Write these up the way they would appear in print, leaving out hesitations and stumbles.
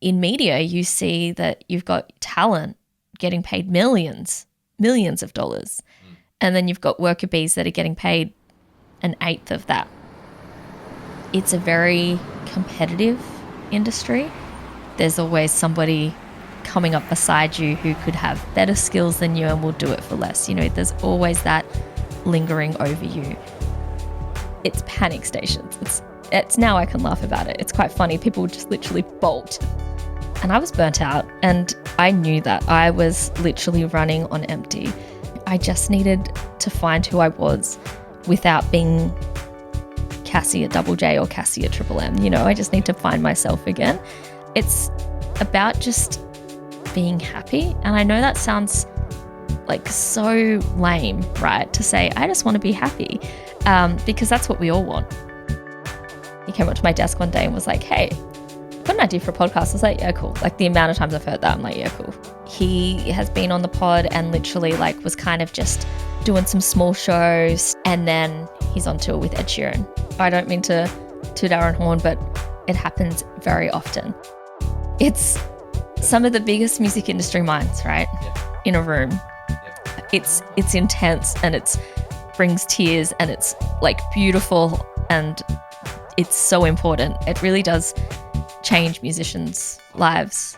in media, you see that you've got talent getting paid millions of dollars. And then you've got worker bees that are getting paid an eighth of that. It's a very competitive industry. There's always somebody coming up beside you who could have better skills than you and will do it for less. You know, there's always that lingering over you. It's panic stations. It's now I can laugh about it. It's quite funny. People just literally bolt. And I was burnt out, and I knew that. I was literally running on empty. I just needed to find who I was without being Cassie at Double J or Cassie at Triple M. You know, I just need to find myself again. It's about just being happy. And I know that sounds like so lame, right? To say, I just want to be happy, because that's what we all want. He came up to my desk one day and was like, hey, got an idea for a podcast. I was like, yeah, cool. Like the amount of times I've heard that, I'm like, yeah, cool. He has been on the pod and literally like was kind of just doing some small shows, and then he's on tour with Ed Sheeran. I don't mean to toot our own horn, but it happens very often. It's some of the biggest music industry minds, right? Yeah. In a room. Yeah. It's intense, and it brings tears, and it's like beautiful, and it's so important. It really does change musicians' lives.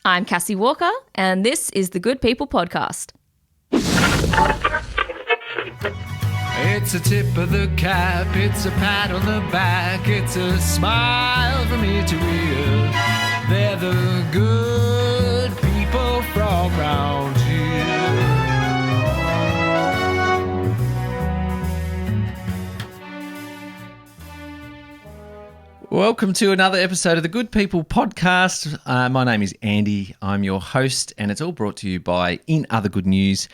I'm Cassie Walker, and this is the Good People Podcast. It's a tip of the cap, it's a pat on the back, it's a smile from ear to ear. They're the good people from round here. Welcome to another episode of the Good People Podcast. My name is Andy. I'm your host, and it's all brought to you by In Other Good News,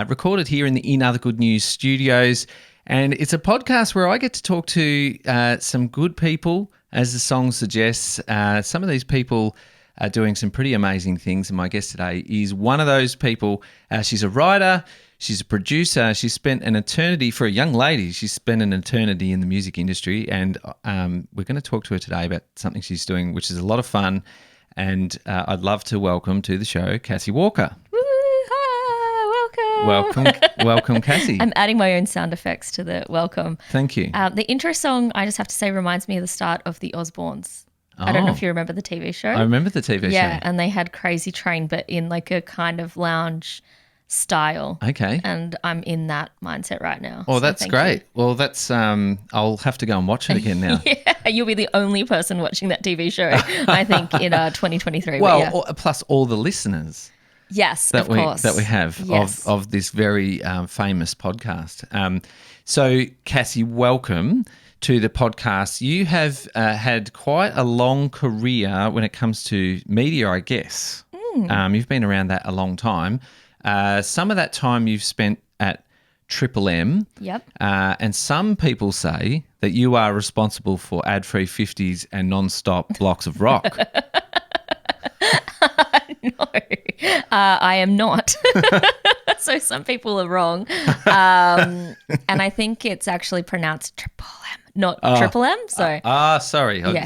recorded here in the In Other Good News studios. And it's a podcast where I get to talk to some good people, as the song suggests. Some of these people are doing some pretty amazing things, and my guest today is one of those people. She's a writer. She's a producer. She spent an eternity, for a young lady, she's spent an eternity in the music industry, and we're going to talk to her today about something she's doing, which is a lot of fun, and I'd love to welcome to the show Cassie Walker. Woo, hi, Welcome, Cassie. I'm adding my own sound effects to the welcome. Thank you. The intro song, I just have to say, reminds me of the start of the Osbournes. I don't know if you remember the TV show. I remember the TV show. Yeah, and they had Crazy Train, but in like a kind of lounge style. Okay. And I'm in that mindset right now. Oh, so that's great. Well, that's I'll have to go and watch it again now. Yeah, you'll be the only person watching that TV show, I think, in 2023. Well, yeah. Plus all the listeners. Yes, of course. That we have yes. of this very famous podcast. So, Cassie, welcome to the podcast. You have had quite a long career when it comes to media, I guess. You've been around that a long time. Some of that time you've spent at Triple M. Yep. And some people say that you are responsible for ad-free 50s and non-stop blocks of rock. No, I am not. So some people are wrong. And I think it's actually pronounced Triple M, not Triple M. So sorry. Yeah.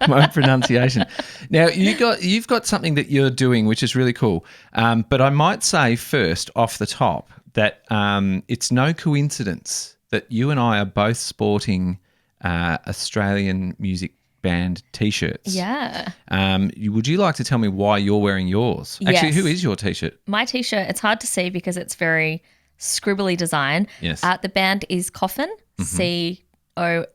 My pronunciation. Now, you've got something that you're doing which is really cool. But I might say first off the top that it's no coincidence that you and I are both sporting Australian music band T-shirts. Yeah. Would you like to tell me why you're wearing yours? Actually, Yes. who is your T-shirt? My T-shirt, it's hard to see because it's very scribbly design. Yes. The band is Coffin, Coffin, all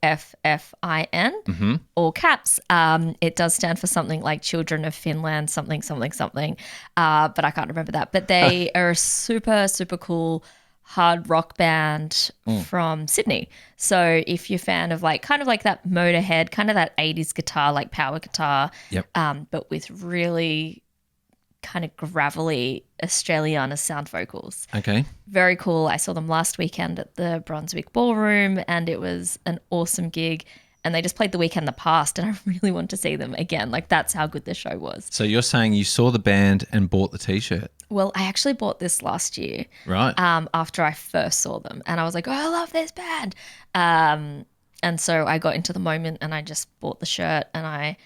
caps. It does stand for something like Children of Finland, something. But I can't remember that. But they are a super, super cool hard rock band from Sydney. So if you're a fan of like kind of like that Motorhead, kind of that 80s guitar, like power guitar, Yep. But with really kind of gravelly Australiana sound vocals. Okay. Very cool. I saw them last weekend at the Brunswick Ballroom, and it was an awesome gig. And they just played the weekend that passed, and I really want to see them again. Like, that's how good this show was. So you're saying you saw the band and bought the T-shirt? Well, I actually bought this last year. Right. After I first saw them, and I was like, oh, I love this band. And And so I got into the moment and I just bought the shirt and I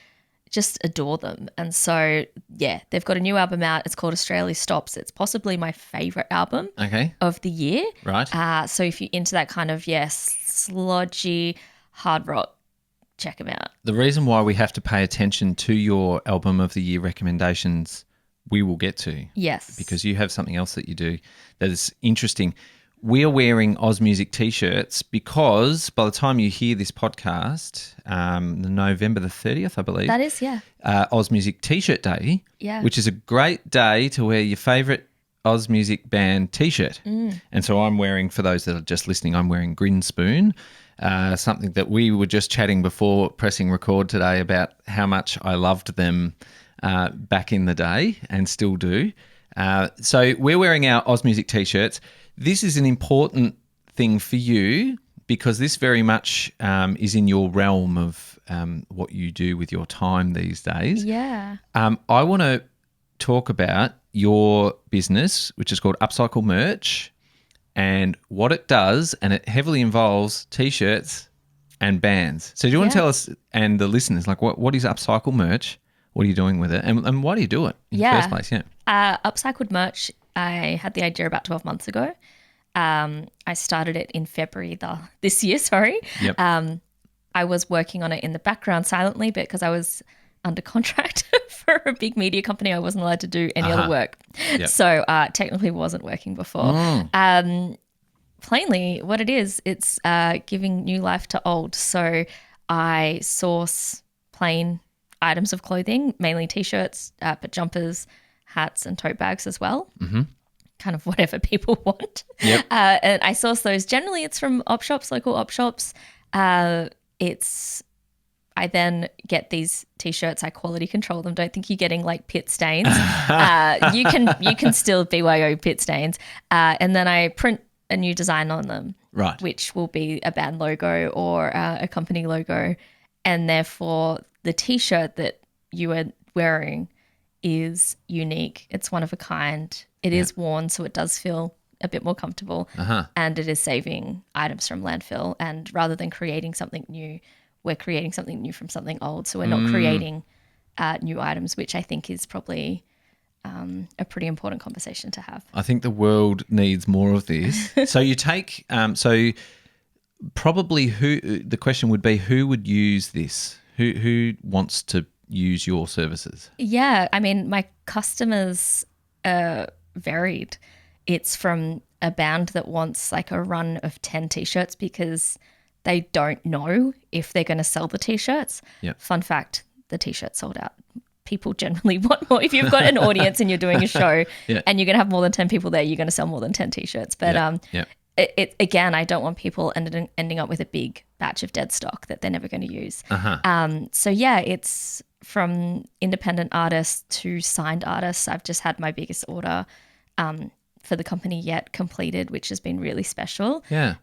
just adore them. And so, yeah, they've got a new album out. It's called Australia Stops. It's possibly my favourite album of the year. Right. So if you're into that kind of, sludgy, hard rock, check them out. The reason why we have to pay attention to your album of the year recommendations, we will get to. Yes. Because you have something else that you do that is interesting. We are wearing Oz Music T-shirts because by the time you hear this podcast, November the 30th, I believe. That is, yeah. Oz Music T-shirt Day, yeah, which is a great day to wear your favourite Oz Music band T-shirt. And so I'm wearing, for those that are just listening, I'm wearing Grin Spoon, something that we were just chatting before pressing record today about how much I loved them back in the day and still do. So we're wearing our Oz Music T-shirts. This is an important thing for you because this very much is in your realm of what you do with your time these days. Yeah. I want to talk about your business, which is called Upcycle Merch, and what it does, and it heavily involves T-shirts and bands. So do you want to tell us and the listeners, like what is Upcycle Merch? What are you doing with it? And why do you do it in the first place? Yeah. Upcycled Merch, I had the idea about 12 months ago. I started it in February this year, sorry. Yep. I was working on it in the background silently because I was under contract for a big media company. I wasn't allowed to do any other work. Yep. So technically wasn't working before. Plainly, what it is, it's giving new life to old. So I source plain items of clothing, mainly T-shirts, but jumpers, hats and tote bags as well. Mm-hmm. Kind of whatever people want. Yep. And I source those. Generally, it's from op shops, local op shops. I then get these T-shirts. I quality control them. Don't think you're getting like pit stains. You can still BYO pit stains. And then I print a new design on them. Right. Which will be a band logo or a company logo. And therefore, the T-shirt that you are wearing is unique. It's one of a kind. It is worn, so it does feel a bit more comfortable. And it is saving items from landfill. And rather than creating something new, we're creating something new from something old. So we're not creating new items, which I think is probably a pretty important conversation to have. I think the world needs more of this. So you take probably the question would be who would use this? Who wants to use your services? Yeah, I mean, my customers are varied. It's from a band that wants like a run of 10 T-shirts because they don't know if they're going to sell the T-shirts. Yep. Fun fact, the T-shirt sold out. People generally want more. If you've got an audience and you're doing a show and you're going to have more than 10 people there, you're going to sell more than 10 T-shirts. But It again, I don't want people ending up with a big batch of dead stock that they're never going to use. So yeah, it's from independent artists to signed artists. I've just had my biggest order for the company yet completed, which has been really special. Yeah.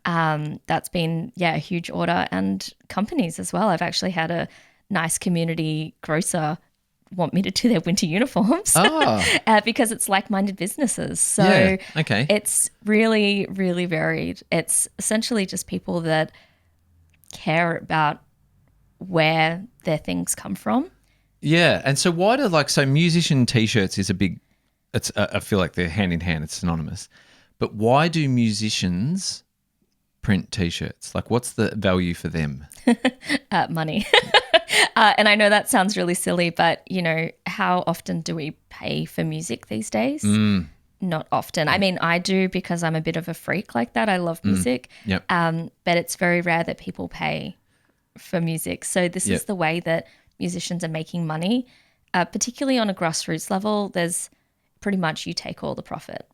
That's been a huge order, and companies as well. I've actually had a nice community grocer want me to do their winter uniforms because it's like-minded businesses. So it's really, really varied. It's essentially just people that care about where their things come from. Yeah. And so why do musician T-shirts is a big, I feel like they're hand in hand, it's synonymous. But why do musicians print T-shirts? Like what's the value for them? Money. And I know that sounds really silly, but, how often do we pay for music these days? Not often. I mean, I do because I'm a bit of a freak like that. I love music. Yep. But it's very rare that people pay for music. So this is the way that musicians are making money, particularly on a grassroots level. There's pretty much you take all the profit.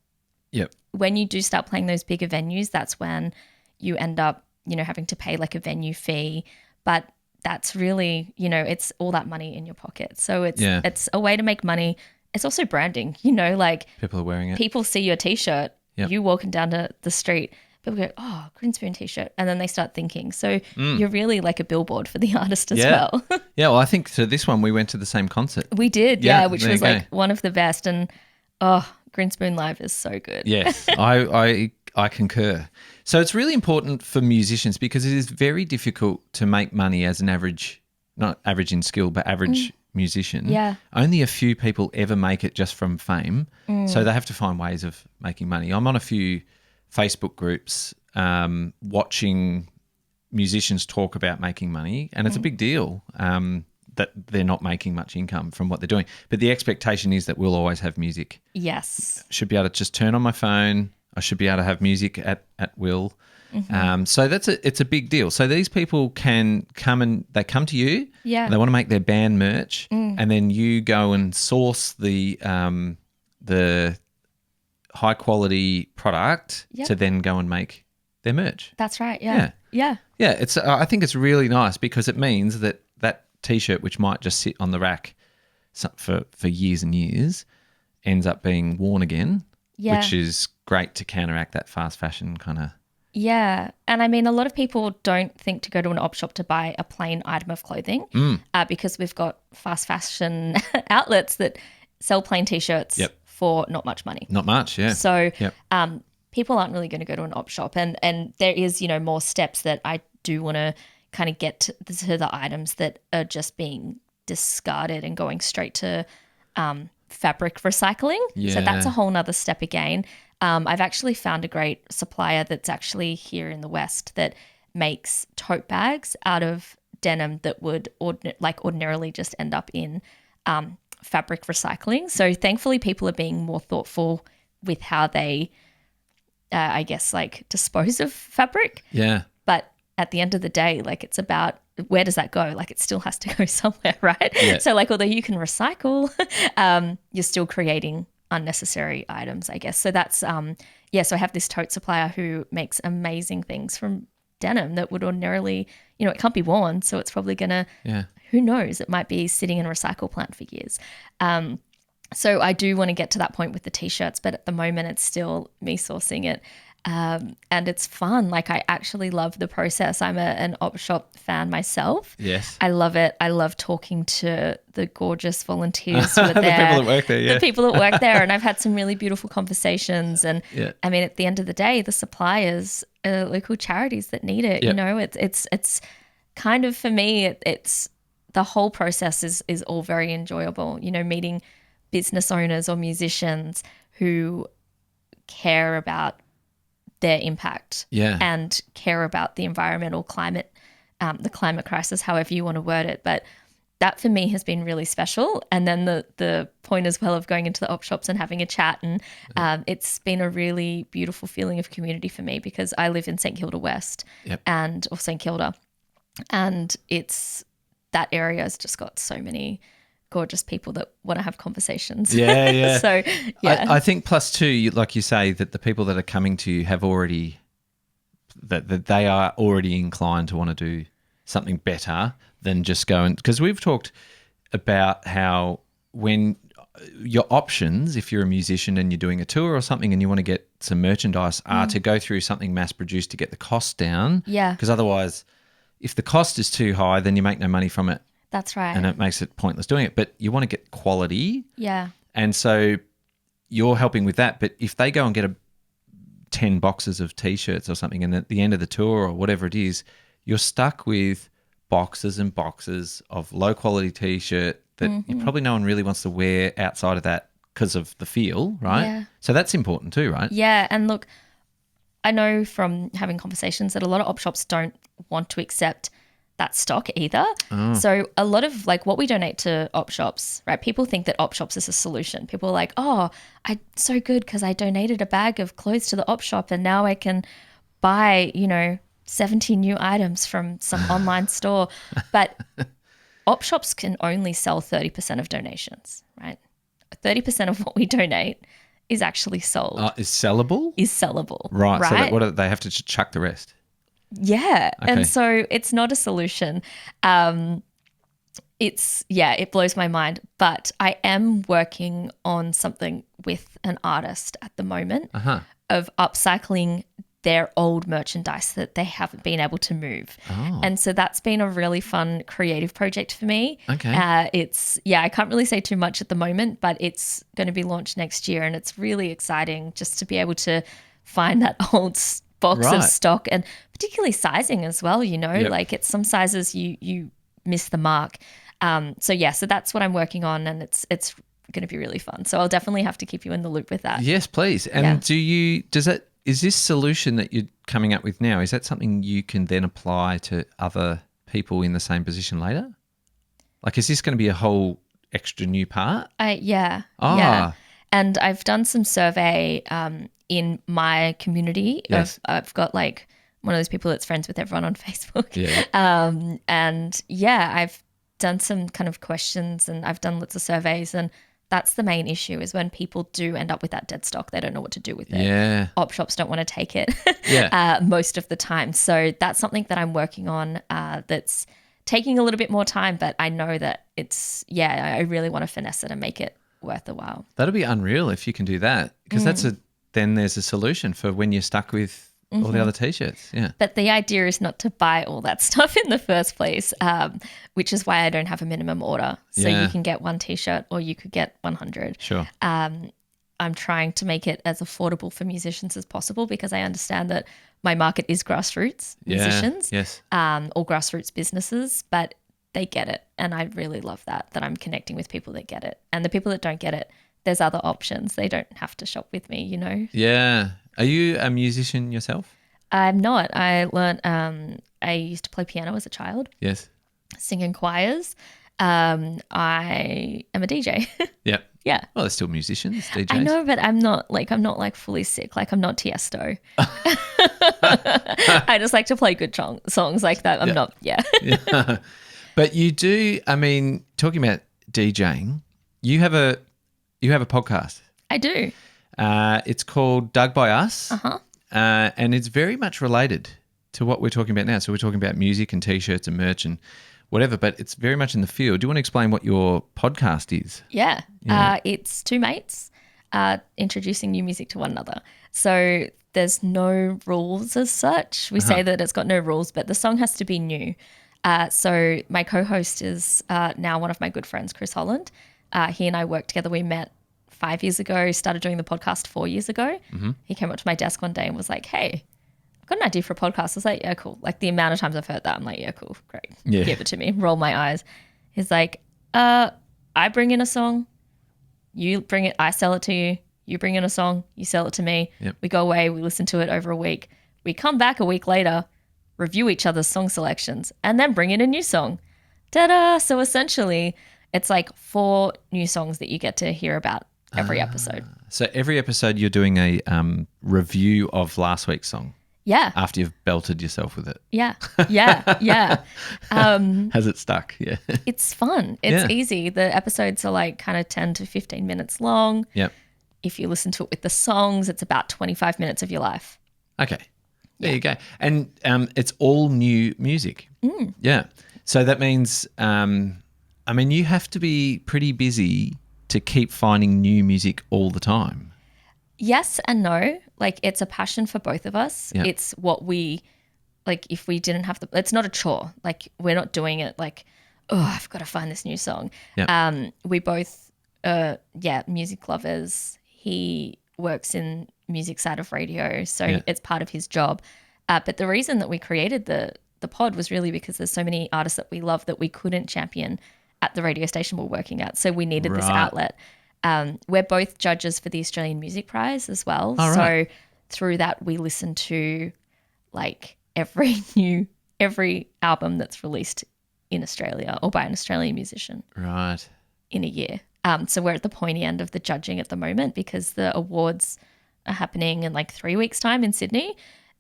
Yep. When you do start playing those bigger venues, that's when you end up, having to pay like a venue fee. But that's really, it's all that money in your pocket. So it's a way to make money. It's also branding, people are wearing it. People see your T-shirt, you walking down the street, people go, oh, Green Spoon T-shirt. And then they start thinking. So you're really like a billboard for the artist as well. Yeah, well, I think to this one we went to the same concert. We did, which was like one of the best. And Green Spoon Live is so good. Yes, I I concur. So it's really important for musicians because it is very difficult to make money as an average, not average in skill, but average musician. Yeah. Only a few people ever make it just from fame. So they have to find ways of making money. I'm on a few Facebook groups watching musicians talk about making money, and it's a big deal that they're not making much income from what they're doing. But the expectation is that we'll always have music. Yes. Should be able to just turn on my phone. I should be able to have music at will. So it's a big deal. So these people can come to you. Yeah. They want to make their band merch, and then you go and source the high quality product to then go and make their merch. That's right. Yeah. Yeah. It's I think it's really nice because it means that T-shirt, which might just sit on the rack for years and years, ends up being worn again, which is great to counteract that fast fashion kind of. Yeah. And I mean, a lot of people don't think to go to an op shop to buy a plain item of clothing because we've got fast fashion outlets that sell plain T-shirts for not much money. Not much, yeah. So people aren't really going to go to an op shop. And there is, more steps that I do want to kind of get to the items that are just being discarded and going straight to fabric recycling. Yeah. So that's a whole nother step again. I've actually found a great supplier that's actually here in the West that makes tote bags out of denim that would ordinarily just end up in fabric recycling. So thankfully people are being more thoughtful with how they, dispose of fabric. Yeah. But at the end of the day, it's about where does that go? It still has to go somewhere, right? Yeah. So although you can recycle, you're still creating unnecessary items, I guess. So that's, so I have this tote supplier who makes amazing things from denim that would ordinarily, it can't be worn. So it's probably going to, who knows, it might be sitting in a recycle plant for years. So I do want to get to that point with the T-shirts, but at the moment it's still me sourcing it. And it's fun. I actually love the process. I'm an op shop fan myself. Yes. I love it. I love talking to the gorgeous volunteers who are there. The people that work there, yeah. The people that work there. And I've had some really beautiful conversations. And I mean, at the end of the day, the suppliers are local charities that need it. Yep. It's kind of, for me, it's the whole process is all very enjoyable. Meeting business owners or musicians who care about their impact and care about the environmental climate, the climate crisis, however you want to word it. But that for me has been really special. And then the point as well of going into the op shops and having a chat. And it's been a really beautiful feeling of community for me because I live in St Kilda West or St Kilda. And that area has just got so many gorgeous people that want to have conversations. Yeah, yeah. So, yeah. I think plus two, like you say, that the people that are coming to you have already, that they are already inclined to want to do something better than just go and, because we've talked about how when your options, if you're a musician and you're doing a tour or something and you want to get some merchandise, are to go through something mass produced to get the cost down. Yeah. Because otherwise, if the cost is too high, then you make no money from it. That's right. And it makes it pointless doing it. But you want to get quality. Yeah. And so you're helping with that. But if they go and get 10 boxes of T-shirts or something, and at the end of the tour or whatever it is, you're stuck with boxes and boxes of low-quality T-shirt that probably no one really wants to wear outside of that because of the feel, right? Yeah. So that's important too, right? Yeah. And look, I know from having conversations that a lot of op shops don't want to accept that stock either. So a lot of what we donate to op shops, right? People think that op shops is a solution. People are like, oh, I'm so good because I donated a bag of clothes to the op shop and now I can buy, 70 new items from some online store. But op shops can only sell 30% of donations, right? 30% of what we donate is actually sold. Is sellable? Is sellable. Right. Right. So they have to chuck the rest. Yeah. Okay. And so it's not a solution. It blows my mind. But I am working on something with an artist at the moment of upcycling their old merchandise that they haven't been able to move. Oh. And so that's been a really fun creative project for me. Okay. I can't really say too much at the moment, but it's going to be launched next year and it's really exciting just to be able to find that old box Right. of stock, and particularly sizing as well, Yep. like it's some sizes you miss the mark. So that's what I'm working on, and it's going to be really fun. So I'll definitely have to keep you in the loop with that. Yes, please. And is this solution that you're coming up with now, is that something you can then apply to other people in the same position later? Like, is this going to be a whole extra new part? Yeah. Ah. Yeah. And I've done some survey in my community. Yes. I've got like one of those people that's friends with everyone on Facebook. Yeah. I've done some kind of questions, and I've done lots of surveys, and that's the main issue is when people do end up with that dead stock, they don't know what to do with it. Yeah. Op shops don't want to take it Yeah. most of the time. So that's something that I'm working on that's taking a little bit more time, but I know that I really want to finesse it and make it worth the while. That'll be unreal if you can do that, because then there's a solution for when you're stuck with all the other T-shirts. Yeah. But the idea is not to buy all that stuff in the first place, which is why I don't have a minimum order. So Yeah. you can get one T-shirt or you could get 100. Sure. I'm trying to make it as affordable for musicians as possible, because I understand that my market is grassroots musicians, Yes. or grassroots businesses, but they get it. And I really love that I'm connecting with people that get it. And the people that don't get it, there's other options. They don't have to shop with me, Yeah. Are you a musician yourself? I'm not. I learned, I used to play piano as a child, Yes. sing in choirs. I am a DJ. Yep. Yeah. Well, they're still musicians, DJs. I know, but I'm not like fully sick. Like I'm not Tiesto. I just like to play good songs like that. I'm not. Yeah. Yeah. But you do, I mean, talking about DJing, you have a podcast. I do. It's called Dug by Us. Uh-huh. And it's very much related to what we're talking about now. So we're talking about music and T-shirts and merch and whatever, but it's very much in the field. Do you want to explain what your podcast is? Yeah. It's two mates introducing new music to one another. So there's no rules as such. We say that it's got no rules, but the song has to be new. So my co-host is now one of my good friends, Chris Holland. He and I worked together. We met 5 years ago, started doing the podcast 4 years ago. Mm-hmm. He came up to my desk one day and was like, hey, I've got an idea for a podcast. I was like, yeah, cool. Like the amount of times I've heard that, I'm like, yeah, cool, great. Yeah. Give it to me. Roll my eyes. He's like, I bring in a song, you bring it, I sell it to you. You bring in a song, you sell it to me. Yep. We go away, we listen to it over a week. We come back a week later, review each other's song selections, and then bring in a new song. Ta-da! So essentially, it's like 4 new songs that you get to hear about every episode. So every episode you're doing a review of last week's song Yeah. after you've belted yourself with it. Yeah. Has it stuck? Yeah. It's fun. It's Yeah. easy. The episodes are like kind of 10 to 15 minutes long. Yep. If you listen to it with the songs, it's about 25 minutes of your life. Okay. There you go. And it's all new music. Yeah. So that means, you have to be pretty busy to keep finding new music all the time. Yes and no. Like it's a passion for both of us. Yeah. It's what we, like if we didn't have it's not a chore. Like we're not doing it like, oh, I've got to find this new song. Yeah. We both, music lovers. He works in music side of radio, so it's part of his job. But the reason that we created the pod was really because there's so many artists that we love that we couldn't champion at the radio station we're working at. So we needed this outlet. We're both judges for the Australian Music Prize as well. Oh, right. So through that, we listen to like every album that's released in Australia or by an Australian musician Right. in a year. So we're at the pointy end of the judging at the moment because the awards are happening in like 3 weeks' time in Sydney.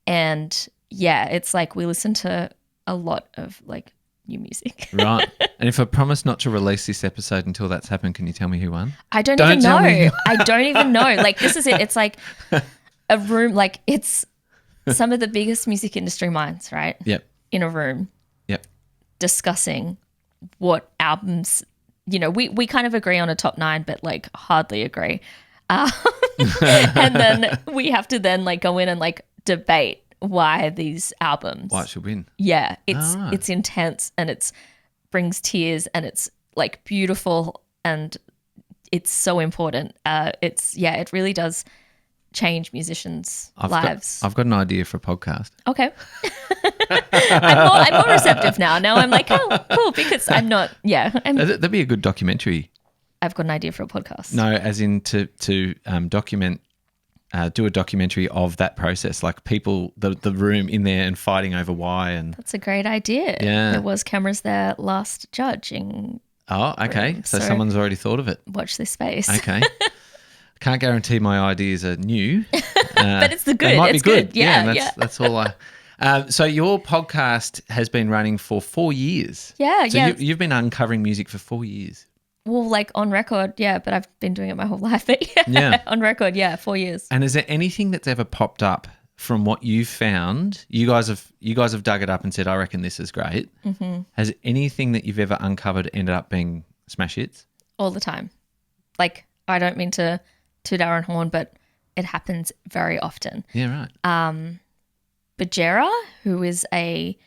And yeah, it's like we listen to a lot of like new music. Right. And if I promise not to release this episode until that's happened, can you tell me who won? I don't even know. I don't even know. Like this is it. It's like a room, like it's some of the biggest music industry minds, right? Yep. In a room. Yep. Discussing what albums, we kind of agree on a top 9, but like hardly agree. And then we have to then like go in and like debate why these albums. Why it should win. Yeah. It's intense and it's brings tears and it's like beautiful and it's so important. It really does change musicians' I've lives. I've got an idea for a podcast. Okay. I'm more receptive now. Now I'm like, oh, cool, because I'm not, That'd be a good documentary. I've got an idea for a podcast. No, as in to document, do a documentary of that process, like people, the room in there and fighting over why. And That's a great idea. Yeah. There was cameras there last judging. Oh, okay. So So- someone's already thought of it. Watch this space. Okay. Can't guarantee my ideas are new. But it's the good. They might It's be good. good. Yeah, and that's all I... so your podcast has been running for 4 years. Yeah, So yeah. you've been uncovering music for 4 years. Well, like on record, yeah, but I've been doing it my whole life. But Yeah. on record, 4 years. And is there anything that's ever popped up from what you've found? You guys have dug it up and said, I reckon this is great. Mm-hmm. Has anything that you've ever uncovered ended up being smash hits? All the time. Like, I don't mean to toot our own horn, but it happens very often. Yeah, right. Bajera, who is a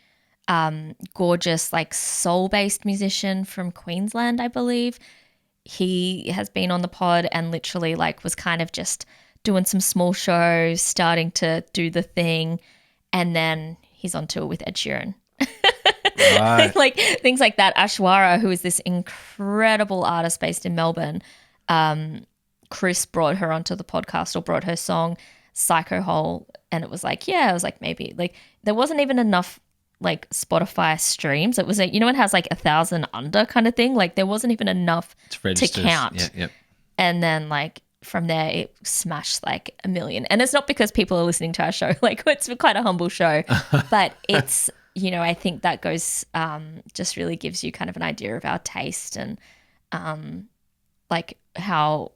gorgeous, like, soul-based musician from Queensland, I believe. He has been on the pod and literally, like, was kind of just doing some small shows, starting to do the thing, and then he's on tour with Ed Sheeran. Right. Like, things like that. Ashwara, who is this incredible artist based in Melbourne, Chris brought her onto the podcast, or brought her song Psycho Hole, and it was like, I was like, maybe, like, there wasn't even enough like Spotify streams. It was it has like 1,000 under kind of thing. Like, there wasn't even enough to count. Yeah, yep. And then, like, from there it smashed like 1 million. And it's not because people are listening to our show. Like, it's quite a humble show, but it's, I think that goes, just really gives you kind of an idea of our taste and like how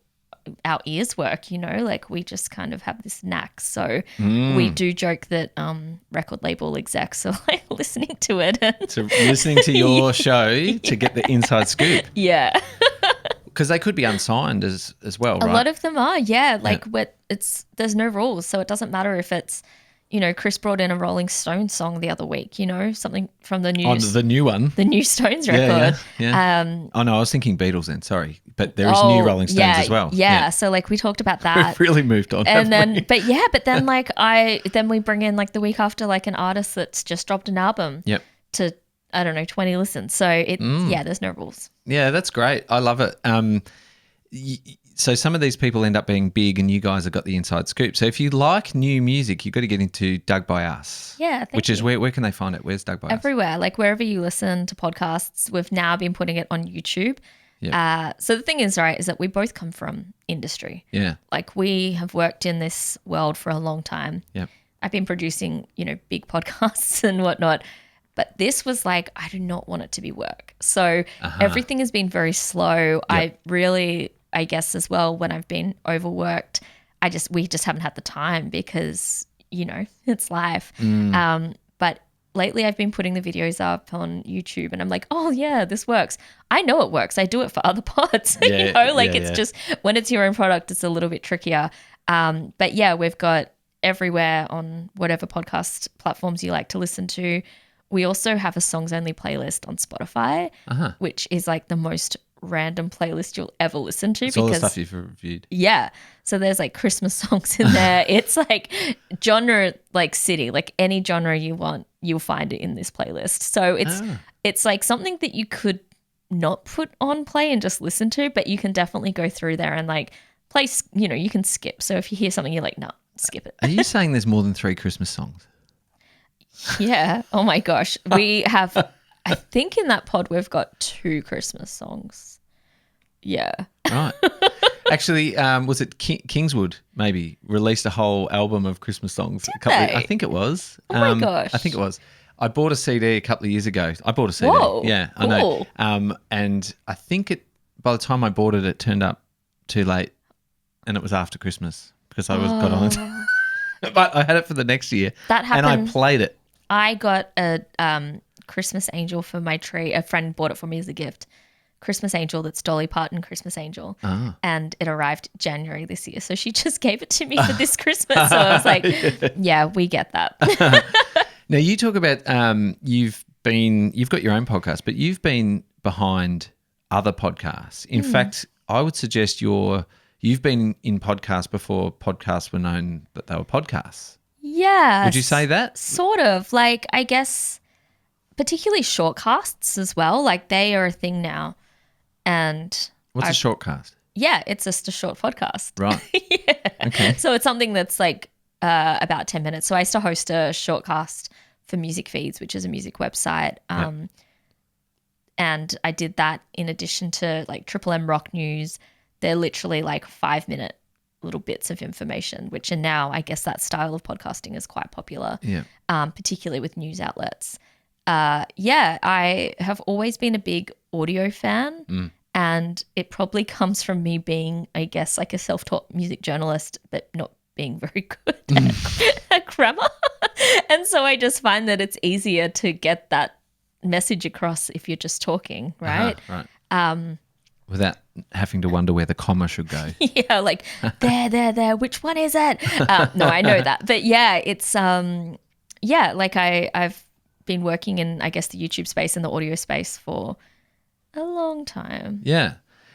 our ears work, like we just kind of have this knack. So we do joke that record label execs are like listening to it. So listening to your show to get the inside scoop. Yeah. Because they could be unsigned as well, right? A lot of them are, yeah. Like, there's no rules, so it doesn't matter if it's, Chris brought in a Rolling Stones song the other week, something from the news. Oh, the new one. The new Stones record. Yeah. Oh, no, I was thinking Beatles then, sorry. But there is new Rolling Stones as well. Yeah, so like we talked about that. We've really moved on. And then, but then like then we bring in like the week after like an artist that's just dropped an album to, I don't know, 20 listens. So there's no rules. Yeah, that's great. I love it. So some of these people end up being big and you guys have got the inside scoop. So if you like new music, you've got to get into Dug by Us. Yeah, which is where can they find it? Where's Dug by Us? Everywhere. Like wherever you listen to podcasts, we've now been putting it on YouTube. Yep. So the thing is, right, is that we both come from industry. Yeah. Like we have worked in this world for a long time. Yep. I've been producing, big podcasts and whatnot. But this was like, I do not want it to be work. So everything has been very slow. Yep. I guess as well, when I've been overworked, we just haven't had the time because, it's life. But lately I've been putting the videos up on YouTube and I'm like, oh yeah, this works. I know it works. I do it for other pods, it's just when it's your own product, it's a little bit trickier. But yeah, we've got everywhere on whatever podcast platforms you like to listen to. We also have a songs only playlist on Spotify, which is like the most random playlist you'll ever listen to. It's all the stuff you've reviewed. Yeah. So there's like Christmas songs in there. It's like genre, like city, like any genre you want, you'll find it in this playlist. So it's like something that you could not put on play and just listen to, but you can definitely go through there and like play, you can skip. So if you hear something, you're like, no, skip it. Are you saying there's more than 3 Christmas songs? Yeah. Oh my gosh. We have, I think in that pod, we've got 2 Christmas songs. Yeah. Right. Actually, was it Kingswood maybe released a whole album of Christmas songs? I think it was. Oh my gosh. I think it was. I bought a CD a couple of years ago. I bought a CD. Whoa, yeah, cool. I know. And I think by the time I bought it, it turned up too late and it was after Christmas because I got on it. But I had it for the next year. That happened. And I played it. I got a Christmas Angel for my tree. A friend bought it for me as a gift. Christmas Angel, that's Dolly Parton Christmas Angel. And it arrived January this year. So she just gave it to me for this Christmas. So I was like, yeah, we get that. Now you talk about you've got your own podcast, but you've been behind other podcasts. In fact, I would suggest you're you've been in podcasts before podcasts were known that they were podcasts. Yeah. Would you say that? Sort of. Like, I guess particularly shortcasts as well. Like, they are a thing now. And What's a shortcast? yeah, it's just a short podcast. Right. Yeah. Okay. So it's something that's like about 10 minutes. So I used to host a shortcast for Music Feeds, which is a music website. And I did that in addition to like Triple M Rock News. They're literally like 5-minute little bits of information, which are now, I guess that style of podcasting is quite popular, particularly with news outlets. I have always been a big audio fan. And it probably comes from me being, I guess, like a self-taught music journalist, but not being very good at grammar. And so I just find that it's easier to get that message across if you're just talking, right? Right. Without having to wonder where the comma should go. Yeah, like there, which one is it? No, I know that. But yeah, it's, like I've been working in, I guess, the YouTube space and the audio space for a long time. Yeah.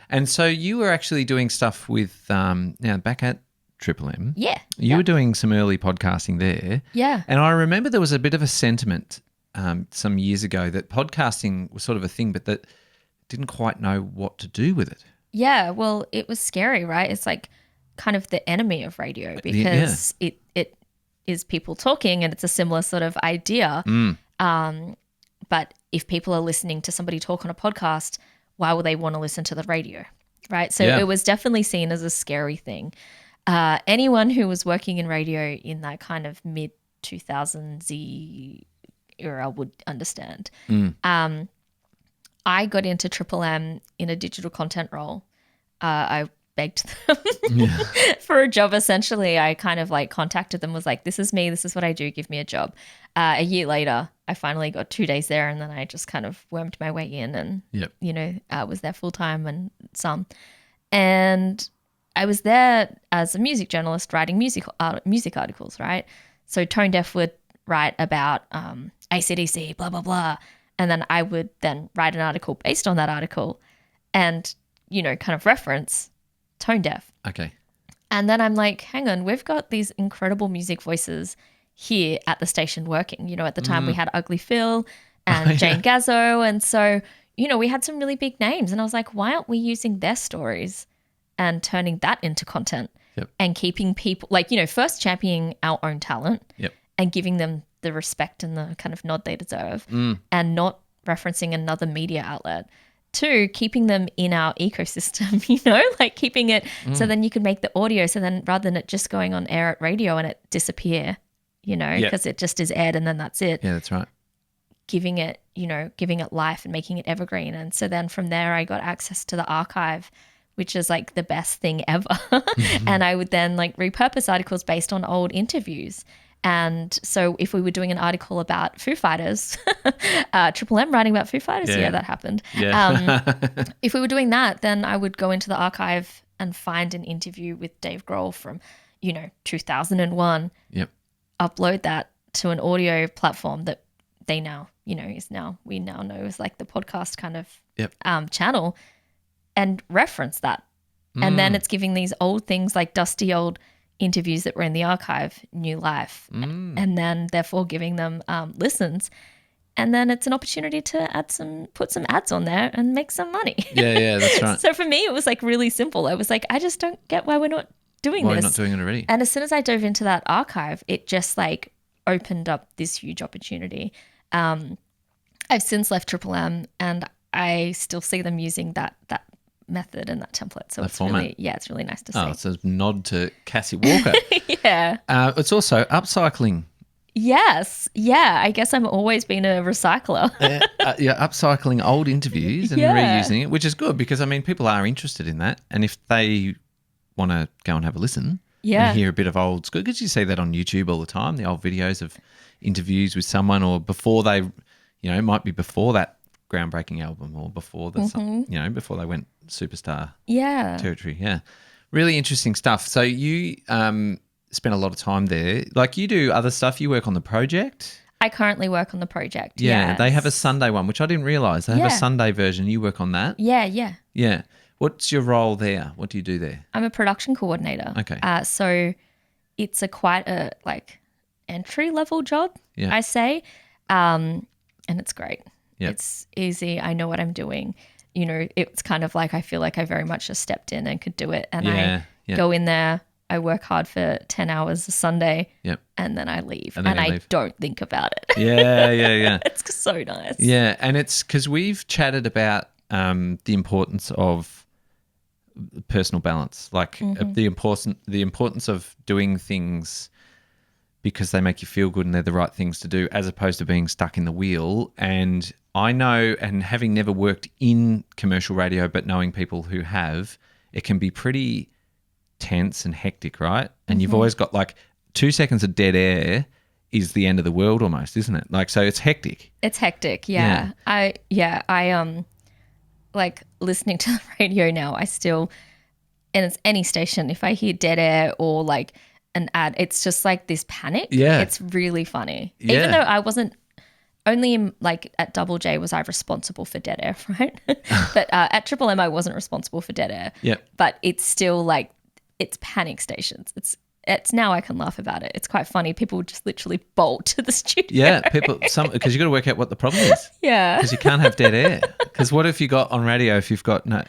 And so you were actually doing stuff with, back at Triple M. Yeah. You were doing some early podcasting there. Yeah. And I remember there was a bit of a sentiment some years ago that podcasting was sort of a thing, but that didn't quite know what to do with it. Yeah. Well, it was scary, right? It's like kind of the enemy of radio because it is people talking and it's a similar sort of idea. But if people are listening to somebody talk on a podcast, why would they want to listen to the radio, right? So it was definitely seen as a scary thing. Anyone who was working in radio in that kind of mid-2000s era would understand. I got into Triple M in a digital content role. I begged them for a job, essentially. I kind of like contacted them, was like, this is me, this is what I do, give me a job. A year later, I finally got 2 days there and then I just kind of wormed my way in and, was there full time and some. And I was there as a music journalist writing music articles, right? So Tone Deaf would write about AC/DC, blah, blah, blah. And then I would then write an article based on that article and, kind of reference Tone Deaf. Okay. And then I'm like, hang on, we've got these incredible music voices here at the station working. At the time we had Ugly Phil and Jane Gazzo. And so, we had some really big names. And I was like, why aren't we using their stories and turning that into content and keeping people, like, first championing our own talent and giving them the respect and the kind of nod they deserve and not referencing another media outlet. 2, keeping them in our ecosystem, like keeping it so then you can make the audio. So then rather than it just going on air at radio and it disappear, because it just is aired and then that's it. Yeah, that's right. Giving it life and making it evergreen. And so then from there I got access to the archive, which is like the best thing ever. And I would then like repurpose articles based on old interviews. And so if we were doing an article about Foo Fighters, Triple M writing about Foo Fighters, that happened. Yeah. If we were doing that, then I would go into the archive and find an interview with Dave Grohl from, 2001. Yep. Upload that to an audio platform that they now, we now know is like the podcast kind of channel, and reference that. And then it's giving these old things like dusty old interviews that were in the archive new life, and then therefore giving them listens. And then it's an opportunity to put some ads on there and make some money. Yeah, that's right. So for me, it was like really simple. I was like, I just don't get why we're not doing this. Why we're not doing it already. And as soon as I dove into that archive, it just like opened up this huge opportunity. I've since left Triple M and I still see them using that method and that template. So it's format. it's really nice to see. Oh, it's a nod to Cassie Walker. Yeah. It's also upcycling. Yes. Yeah. I guess I've always been a recycler. Upcycling old interviews and reusing it, which is good because, people are interested in that. And if they want to go and have a listen and hear a bit of old school, because you see that on YouTube all the time, the old videos of interviews with someone or before they, it might be before that groundbreaking album or before the, before they went superstar territory. Yeah. Really interesting stuff. So you spent a lot of time there. Like you do other stuff. You work on the project. I currently work on the project. Yeah. Yes. They have a Sunday one, which I didn't realise. They have a Sunday version. You work on that. Yeah. Yeah. What's your role there? What do you do there? I'm a production coordinator. Okay. So it's quite a entry level job, Yeah. I say, and it's great. Yep. It's easy. I know what I'm doing. It's kind of like I feel like I very much just stepped in and could do it. And I go in there, I work hard for 10 hours a Sunday, and then I leave. And I don't think about it. Yeah. It's so nice. Yeah, and it's because we've chatted about the importance of personal balance, like the importance of doing things because they make you feel good and they're the right things to do, as opposed to being stuck in the wheel. And I know, and having never worked in commercial radio, but knowing people who have, it can be pretty tense and hectic, right? And you've always got 2 seconds of dead air is the end of the world almost, isn't it? So it's hectic. It's hectic, yeah. I like listening to the radio now, I still, and it's any station, if I hear dead air or an ad, it's just this panic. Yeah. It's really funny. Yeah. Even though I wasn't only in, at Double J was I responsible for dead air, right? But at Triple M I wasn't responsible for dead air. Yep. But it's still it's panic stations. It's now I can laugh about it. It's quite funny. People just literally bolt to the studio. Yeah, because you got to work out what the problem is. Yeah. Because you can't have dead air. Because what if you got on radio if you got no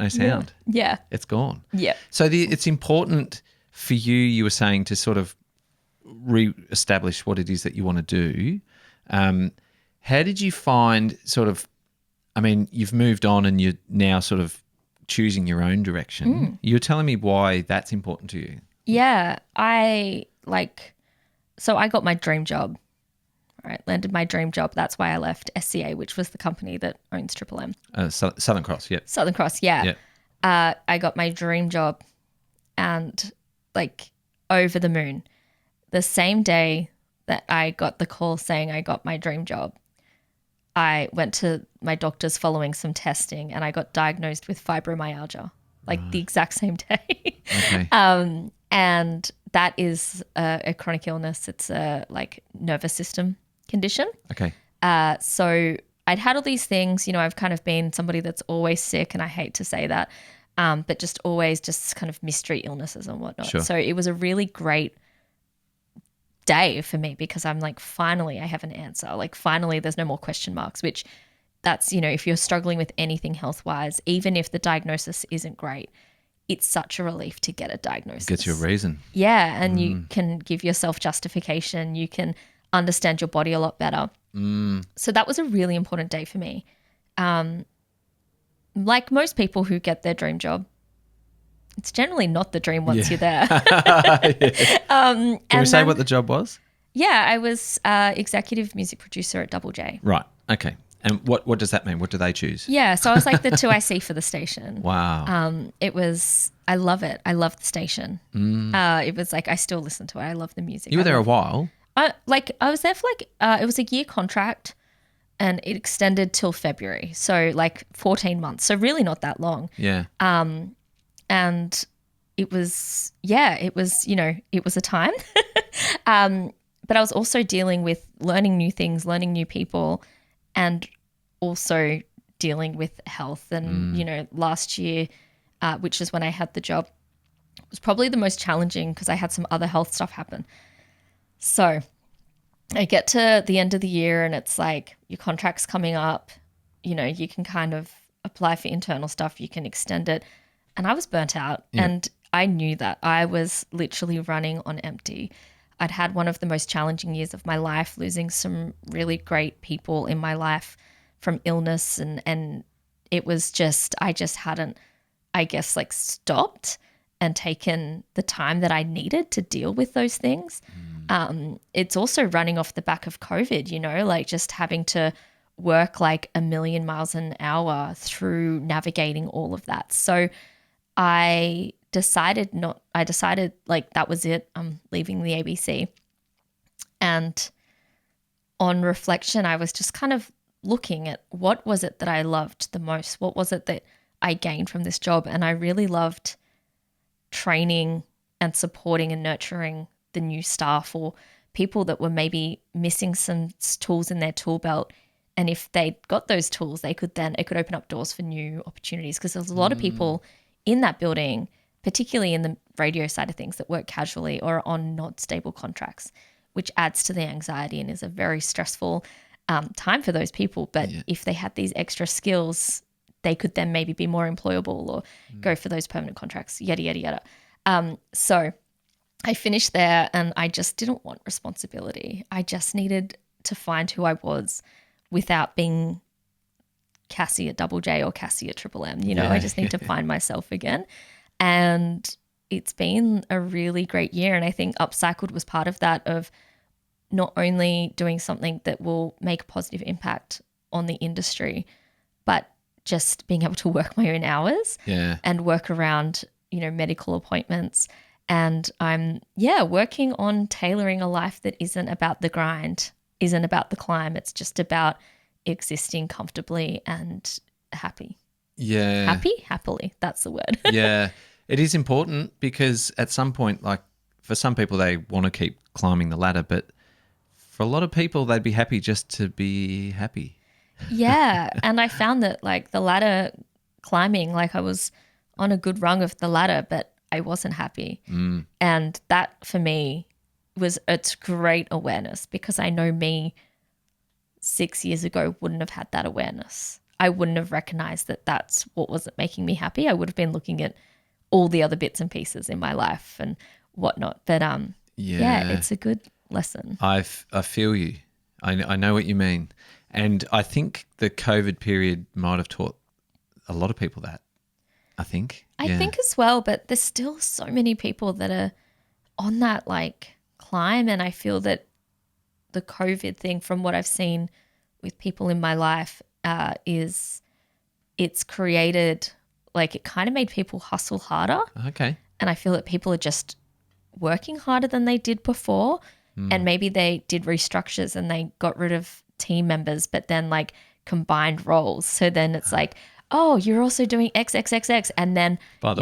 sound? Yeah. It's gone. Yeah. So it's important for you. You were saying to sort of re-establish what it is that you want to do. How did you find you've moved on and you're now sort of choosing your own direction. You were telling me why that's important to you. Yeah, so I got my dream job, right? Landed my dream job. That's why I left SCA, which was the company that owns Triple M. Southern Cross, yep. Southern Cross, yeah. Yep. I got my dream job and over the moon. The same day that I got the call saying I got my dream job, I went to my doctor's following some testing and I got diagnosed with fibromyalgia, the exact same day. Okay. And that is a chronic illness. It's a nervous system condition. Okay. So I'd had all these things, I've kind of been somebody that's always sick, and I hate to say that, but just always just kind of mystery illnesses and whatnot. Sure. So it was a really great day for me because I'm finally I have an answer. Finally there's no more question marks, which that's, if you're struggling with anything health-wise, even if the diagnosis isn't great, it's such a relief to get a diagnosis. Gets you a reason. Yeah, and you can give yourself justification. You can understand your body a lot better. So that was a really important day for me. Like most people who get their dream job, it's generally not the dream once you're there. Can we say what the job was? Yeah, I was executive music producer at Double J. Right. Okay. And what does that mean? What do they choose? Yeah, so I was the 2IC for the station. Wow. It was, I love it. I love the station. It was I still listen to it. I love the music. You were there a while. I was there for it was a year contract and it extended till February. So 14 months. So really not that long. Yeah. And it was, it was a time. But I was also dealing with learning new things, learning new people, and also dealing with health. And, last year, which is when I had the job, was probably the most challenging because I had some other health stuff happen. So I get to the end of the year and it's your contract's coming up. You can kind of apply for internal stuff. You can extend it. And I was burnt out and I knew that. I was literally running on empty. I'd had one of the most challenging years of my life, losing some really great people in my life from illness. And it was just, I just hadn't, I guess, stopped and taken the time that I needed to deal with those things. It's also running off the back of COVID, just having to work a million miles an hour through navigating all of that. So I decided that was it. I'm leaving the ABC. And on reflection, I was just kind of looking at what was it that I loved the most? What was it that I gained from this job? And I really loved training and supporting and nurturing the new staff or people that were maybe missing some tools in their tool belt And if they got those tools, it could open up doors for new opportunities, because there's a lot of people in that building, particularly in the radio side of things, that work casually or on not stable contracts, which adds to the anxiety and is a very stressful time for those people. But if they had these extra skills, they could then maybe be more employable or go for those permanent contracts, yada, yada, yada. So I finished there, and I just didn't want responsibility. I just needed to find who I was without being Cassie at Double J or Cassie at Triple M. I just need to find myself again. And it's been a really great year. And I think Upcycled was part of that, of not only doing something that will make a positive impact on the industry, but just being able to work my own hours and work around, medical appointments. And I'm, working on tailoring a life that isn't about the grind, isn't about the climb. It's just about existing comfortably and happy. Yeah. Happily. That's the word. Yeah. It is important, because at some point, like for some people, they want to keep climbing the ladder, but for a lot of people, they'd be happy just to be happy. Yeah. And I found that like the ladder climbing, like I was on a good rung of the ladder, but I wasn't happy. And that for me it's great awareness, because I know me 6 years ago wouldn't have had that awareness. I wouldn't have recognized that that's what wasn't making me happy. I would have been looking at all the other bits and pieces in my life and whatnot. But it's a good lesson. I feel you. I know what you mean. And I think the COVID period might have taught a lot of people that, I think. I think as well, but there's still so many people that are on that like climb. And I feel that the COVID thing, from what I've seen with people in my life, is it's created, like it kind of made people hustle harder. Okay. And I feel that people are just working harder than they did before. And maybe they did restructures and they got rid of team members, but then like combined roles. So then it's like, oh, you're also doing XXXX. And then, by the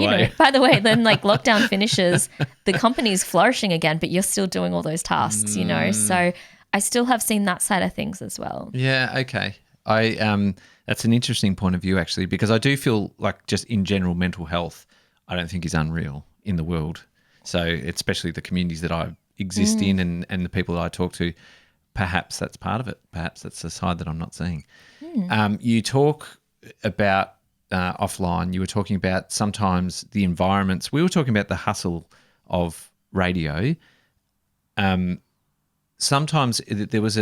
way, then like lockdown finishes, the company's flourishing again, but you're still doing all those tasks, So I still have seen that side of things as well. Yeah, okay. That's an interesting point of view, actually, because I do feel like just in general mental health, I don't think is unreal in the world. So especially the communities that I exist in and the people that I talk to, perhaps that's part of it. Perhaps that's the side that I'm not seeing. You talk about offline, you were talking about sometimes the environments. We were talking about the hustle of radio. Sometimes there was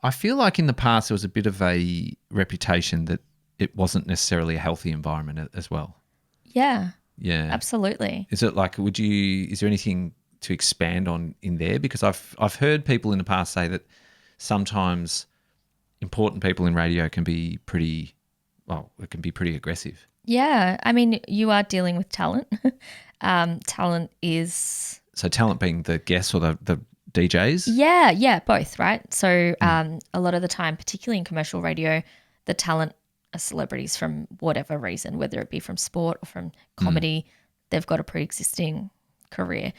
I feel like in the past there was a bit of a reputation that it wasn't necessarily a healthy environment as well. Yeah. Yeah. Absolutely. Is it like, is there anything to expand on in there? Because I've heard people in the past say that sometimes important people in radio can be pretty aggressive. Yeah. I mean, you are dealing with talent. Talent is... So talent being the guests or the DJs? Yeah, both, right? So a lot of the time, particularly in commercial radio, the talent are celebrities from whatever reason, whether it be from sport or from comedy. They've got a pre-existing career.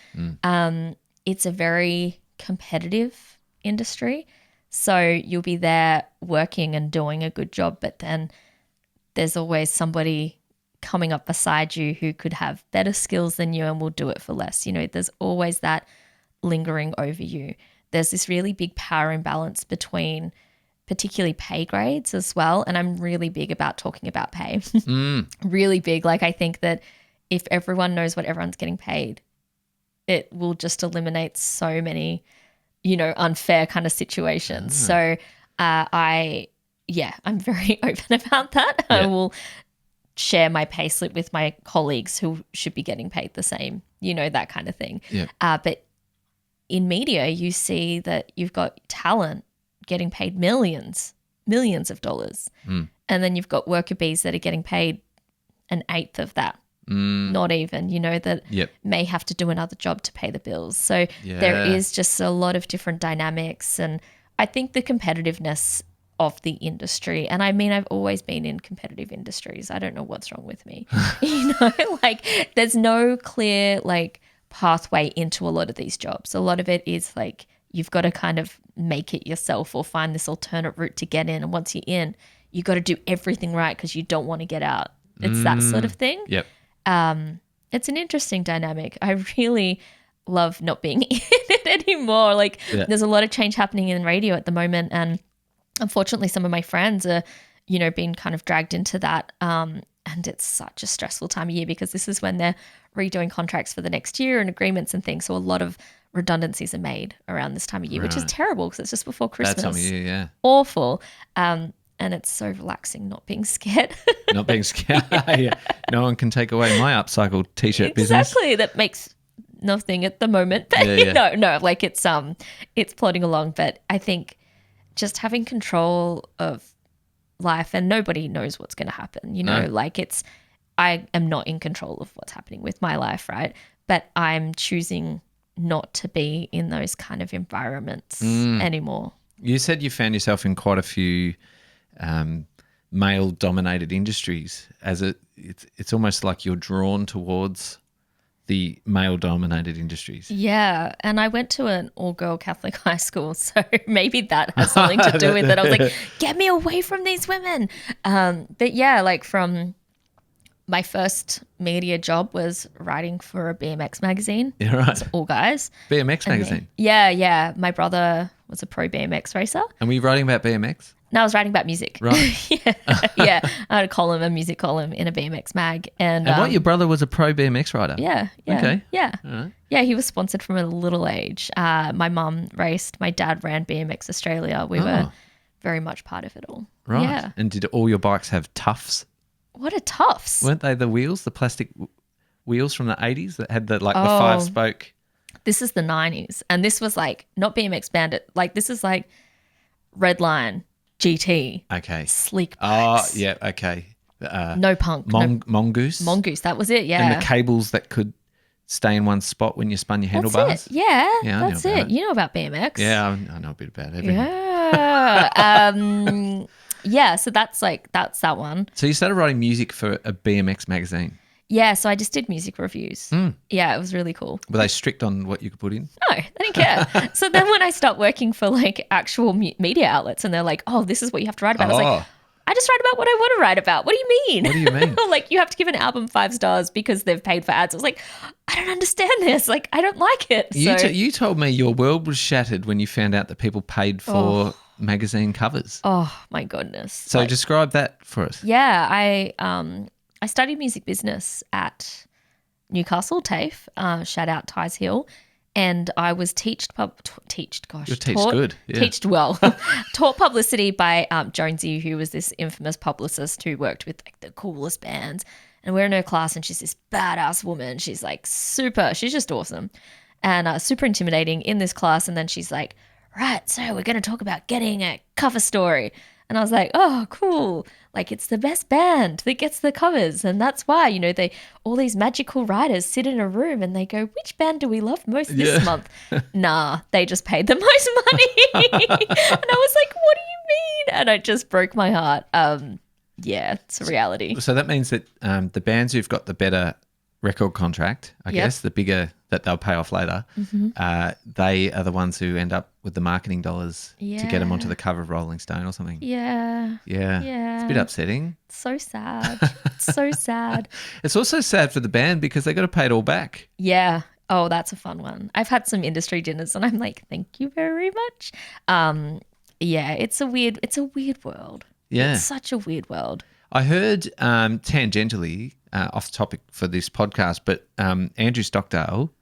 It's a very competitive industry. So you'll be there working and doing a good job, but then there's always somebody coming up beside you who could have better skills than you and will do it for less. There's always that lingering over you. There's this really big power imbalance between particularly pay grades as well. And I'm really big about talking about pay. Really big. Like I think that if everyone knows what everyone's getting paid, it will just eliminate so many, unfair kind of situations. So I'm very open about that. Yeah. I will share my pay slip with my colleagues who should be getting paid the same, that kind of thing. Yeah. But in media, you see that you've got talent getting paid millions of dollars. And then you've got worker bees that are getting paid an eighth of that. Not even, that may have to do another job to pay the bills. So there is just a lot of different dynamics. And I think the competitiveness of the industry, and I mean, I've always been in competitive industries. I don't know what's wrong with me. Like there's no clear like pathway into a lot of these jobs. A lot of it is like you've got to kind of make it yourself or find this alternate route to get in. And once you're in, you got to do everything right because you don't want to get out. It's that sort of thing. Yep. It's an interesting dynamic. I really love not being in it anymore. Like there's a lot of change happening in radio at the moment. And unfortunately, some of my friends are, being kind of dragged into that. And it's such a stressful time of year because this is when they're redoing contracts for the next year and agreements and things. So a lot of redundancies are made around this time of year, which is terrible because it's just before Christmas. That time of year, yeah. Awful. And it's so relaxing not being scared. Not being scared. Yeah. No one can take away my upcycled T-shirt business. Exactly. That makes nothing at the moment. But no, like it's plodding along. But I think just having control of life, and nobody knows what's going to happen, I am not in control of what's happening with my life, right? But I'm choosing not to be in those kind of environments anymore. You said you found yourself in quite a few male-dominated industries. It's almost like you're drawn towards the male-dominated industries. Yeah, and I went to an all-girl Catholic high school, so maybe that has something to do with it. I was like, get me away from these women. But yeah, like from my first media job was writing for a BMX magazine. Yeah, right. It's all guys. BMX magazine? Yeah. My brother was a pro BMX racer. And were you writing about BMX? No, I was writing about music. Right. Yeah. I had a music column in a BMX mag. And what, your brother was a pro BMX rider? Yeah. Okay. Yeah. All right. Yeah, he was sponsored from a little age. My mum raced. My dad ran BMX Australia. We were very much part of it all. Right. Yeah. And did all your bikes have tufts? What are tufts? Weren't they the wheels, the plastic wheels from the 80s that had the 5-spoke? This is the 90s. And this was like not BMX Bandit. Like this is like Redline, GT. Okay. Sleek bikes. Oh, yeah, okay. No punk. Mongoose. Mongoose, that was it, yeah. And the cables that could stay in one spot when you spun your handlebars. That's it. Yeah, that's it. You know about BMX. Yeah, I know a bit about everything. Yeah. Yeah, so that's that one. So you started writing music for a BMX magazine? Yeah, so I just did music reviews. Yeah, it was really cool. Were they strict on what you could put in? No, they didn't care. So then when I start working for like actual media outlets and they're like, oh, this is what you have to write about. I was like, I just write about what I want to write about. What do you mean? What do you mean? Like you have to give an album 5 stars because they've paid for ads. I was like, I don't understand this. Like I don't like it. You told me your world was shattered when you found out that people paid for magazine covers. Oh my goodness. So describe that for us. Yeah, I studied music business at Newcastle TAFE. Shout out Ties Hill. And I was taught publicity by Jonesy, who was this infamous publicist who worked with like the coolest bands. And we're in her class and she's this badass woman. She's like she's just awesome and super intimidating in this class. And then she's like, right, so we're going to talk about getting a cover story. And I was like, oh, cool. Like it's the best band that gets the covers. And that's why, all these magical writers sit in a room and they go, which band do we love most this month? Nah, they just paid the most money. And I was like, what do you mean? And it just broke my heart. Yeah, it's a reality. So that means that the bands who've got the better record contract, I guess, the bigger that they'll pay off later, they are the ones who end up with the marketing dollars to get them onto the cover of Rolling Stone or something. Yeah. It's a bit upsetting. It's so sad. It's so sad. It's also sad for the band because they got to pay it all back. Yeah. Oh, that's a fun one. I've had some industry dinners and I'm like, thank you very much. Yeah, it's a weird world. Yeah. It's such a weird world. I heard tangentially, off topic for this podcast, but Andrew Stockdale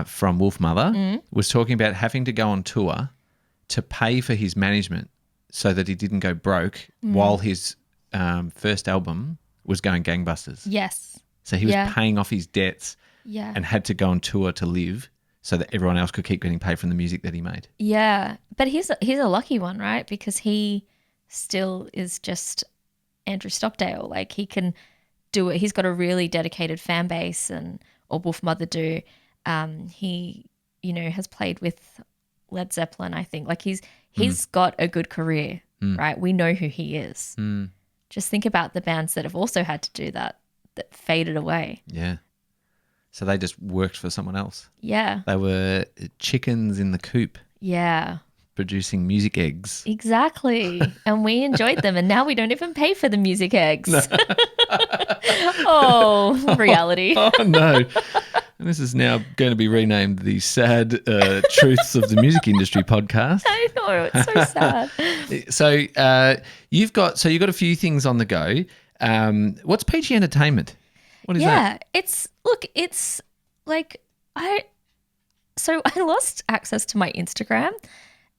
from Wolf Mother was talking about having to go on tour to pay for his management so that he didn't go broke while his first album was going gangbusters. Yes. So he was paying off his debts and had to go on tour to live so that everyone else could keep getting paid from the music that he made. Yeah. But he's a lucky one, right? Because he still is just Andrew Stockdale. Like he can do it. He's got a really dedicated fan base or Wolf Mother do. He, has played with Led Zeppelin, I think. Like he's got a good career, right? We know who he is. Just think about the bands that have also had to do that faded away. Yeah. So they just worked for someone else. Yeah. They were chickens in the coop. Yeah. producing music eggs. Exactly. And we enjoyed them. And now we don't even pay for the music eggs. No. Oh, reality. Oh, no. And this is now going to be renamed the Sad Truths of the Music Industry podcast. I know. It's so sad. So you've got a few things on the go. What's Peachy Entertainment? What is that? Yeah. It's like I lost access to my Instagram.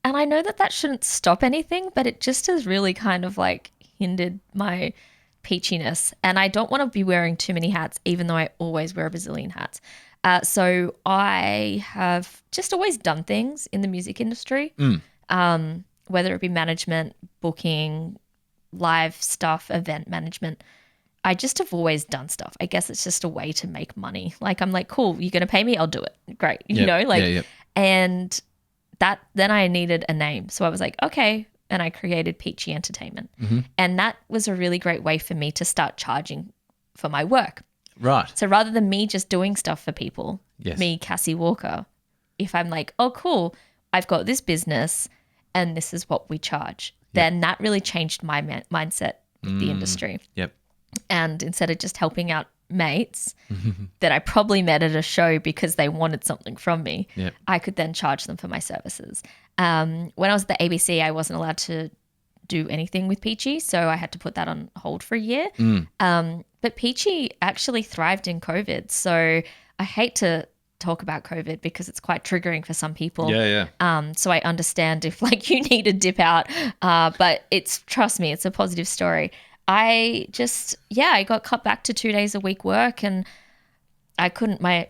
And I know that shouldn't stop anything, but it just has really kind of like hindered my peachiness. And I don't want to be wearing too many hats, even though I always wear a bazillion hats. So I have just always done things in the music industry, whether it be management, booking, live stuff, event management. I just have always done stuff. I guess it's just a way to make money. Like I'm like, cool, you're going to pay me? I'll do it. Great. And that then I needed a name. So I was like, okay. And I created Peachy Entertainment. Mm-hmm. And that was a really great way for me to start charging for my work. Right. So rather than me just doing stuff for people, me, Cassie Walker, if I'm like, oh, cool, I've got this business and this is what we charge, then that really changed my mindset with the industry. Yep. And instead of just helping out mates that I probably met at a show because they wanted something from me, I could then charge them for my services. When I was at the ABC, I wasn't allowed to do anything with Peachy, so I had to put that on hold for a year. But Peachy actually thrived in COVID. So I hate to talk about COVID because it's quite triggering for some people. So I understand if like you need to dip out, but trust me, it's a positive story. I got cut back to 2 days a week work, and I couldn't, my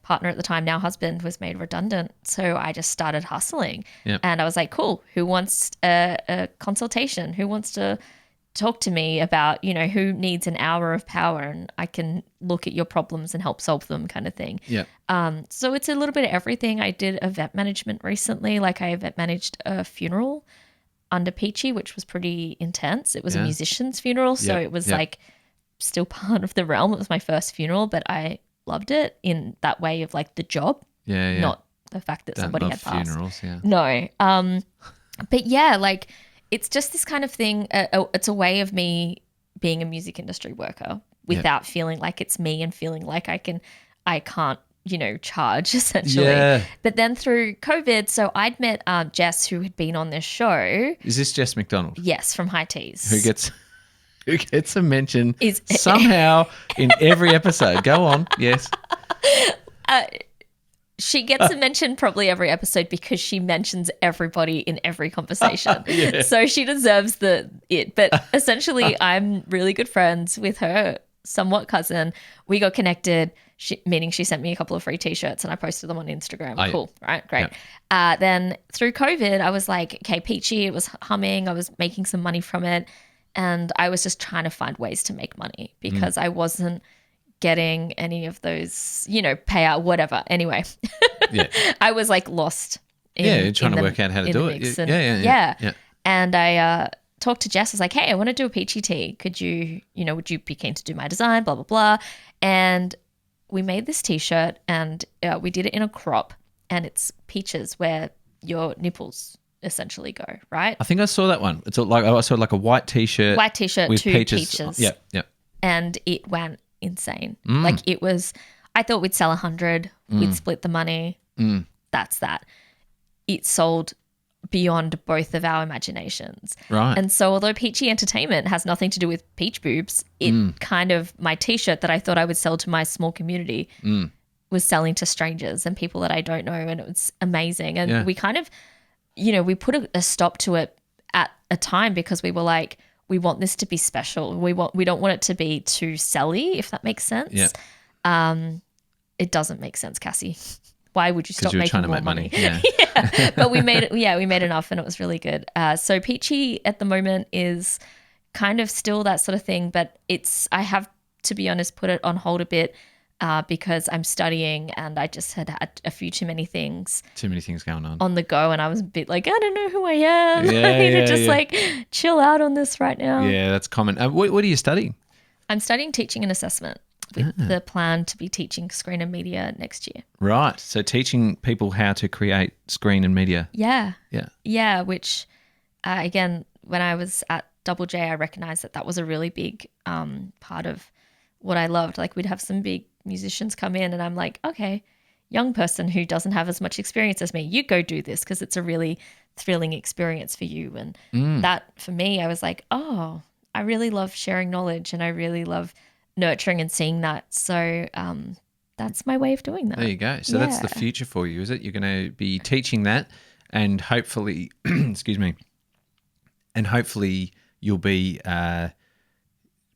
partner at the time, now husband, was made redundant. So I just started hustling. And I was like, cool, who wants a consultation? Who wants to talk to me about, who needs an hour of power, and I can look at your problems and help solve them, kind of thing. So it's a little bit of everything. I did event management recently. Like I event managed a funeral under Peachy, which was pretty intense. It was a musician's funeral, so it was like still part of the realm. It was my first funeral, but I loved it in that way of like the job, not the fact that somebody had passed. Funerals, No, but like it's just this kind of thing. It's a way of me being a music industry worker without feeling like it's me and feeling like I can't charge essentially. But then through COVID, so I'd met Jess, who had been on this show. Is this Jess McDonald? Yes, from High Teas. Who gets a mention somehow in every episode. Go on. Yes. She gets a mention probably every episode because she mentions everybody in every conversation. So she deserves it. But essentially, I'm really good friends with her somewhat cousin. We got connected, meaning she sent me a couple of free T-shirts and I posted them on Instagram. Cool, right? Great. Then through COVID, I was like, okay, Peachy, it was humming. I was making some money from it. And I was just trying to find ways to make money because I wasn't getting any of those, payout, whatever. Anyway, I was like lost. Trying to work out how to do it. And I talked to Jess. I was like, hey, I want to do a Peachy tee. Could you, would you be keen to do my design, blah, blah, blah. And we made this T-shirt and we did it in a crop, and it's peaches where your nipples essentially go, right? I think I saw that one. I saw like a white T-shirt. White T-shirt, with 2 peaches. Yep. And it went insane. Like it was, I thought we'd sell 100. We'd split the money. That's that. It sold beyond both of our imaginations. Right. And so although Peachy Entertainment has nothing to do with peach boobs, it kind of, my T-shirt that I thought I would sell to my small community was selling to strangers and people that I don't know, and it was amazing. And we kind of, we put a stop to it at a time because we were like, we want this to be special. We don't want it to be too selly, if that makes sense. It doesn't make sense, Cassie. Why would you stop making more money? But we made it. We made enough, and it was really good. So Peachy at the moment is kind of still that sort of thing, but I have to be honest, put it on hold a bit because I'm studying, and I just had a few too many things going on the go, and I was a bit like, I don't know who I am. I need to just like chill out on this right now. Yeah, that's common. What are you studying? I'm studying teaching and assessment. with the plan to be teaching screen and media next year. Right. So teaching people how to create screen and media. Yeah. Yeah. Yeah, which, again, when I was at Double J, I recognized that was a really big part of what I loved. Like, we'd have some big musicians come in and I'm like, okay, young person who doesn't have as much experience as me, you go do this because it's a really thrilling experience for you. And that, for me, I was like, oh, I really love sharing knowledge and I really love nurturing and seeing that. So that's my way of doing that. There you go. So that's the future for you, is it? You're going to be teaching that and hopefully, excuse me, and hopefully you'll be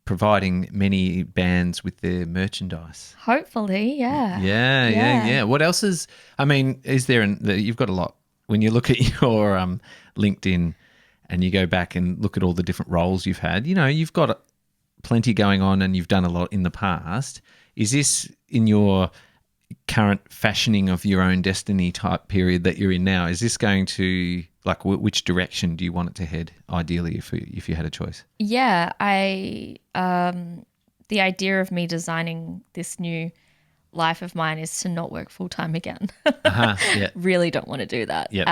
providing many bands with their merchandise. Hopefully, yeah. Yeah. What else is, I mean, is there, you've got a lot. When you look at your LinkedIn and you go back and look at all the different roles you've had, you know, you've got plenty going on and you've done a lot in the past. Is this in your current fashioning of your own destiny type period that you're in now? Is this going to, like, which direction do you want it to head ideally if you had a choice? Yeah, the idea of me designing this new life of mine is to not work full time again. Yeah. Really don't want to do that. Yep.